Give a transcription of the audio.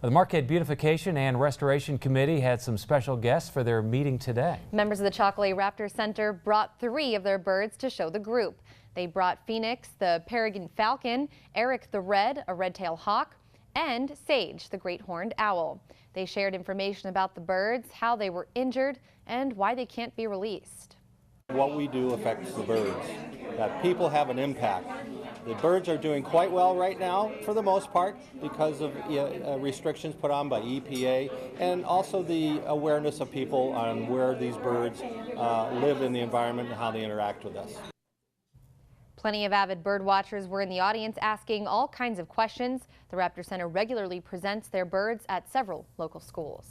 The Marquette Beautification and Restoration Committee had some special guests for their meeting today. Members of the Chocolate Raptor Center brought 3 of their birds to show the group. They brought Phoenix, the peregrine falcon, Eric the red, a red-tailed hawk, and Sage, the great horned owl. They shared information about the birds, how they were injured, and why they can't be released. What we do affects the birds. That people have an impact. The birds are doing quite well right now, for the most part, because of restrictions put on by EPA, and also the awareness of people on where these birds live in the environment and how they interact with us. Plenty of avid bird watchers were in the audience asking all kinds of questions. The Raptor Center regularly presents their birds at several local schools.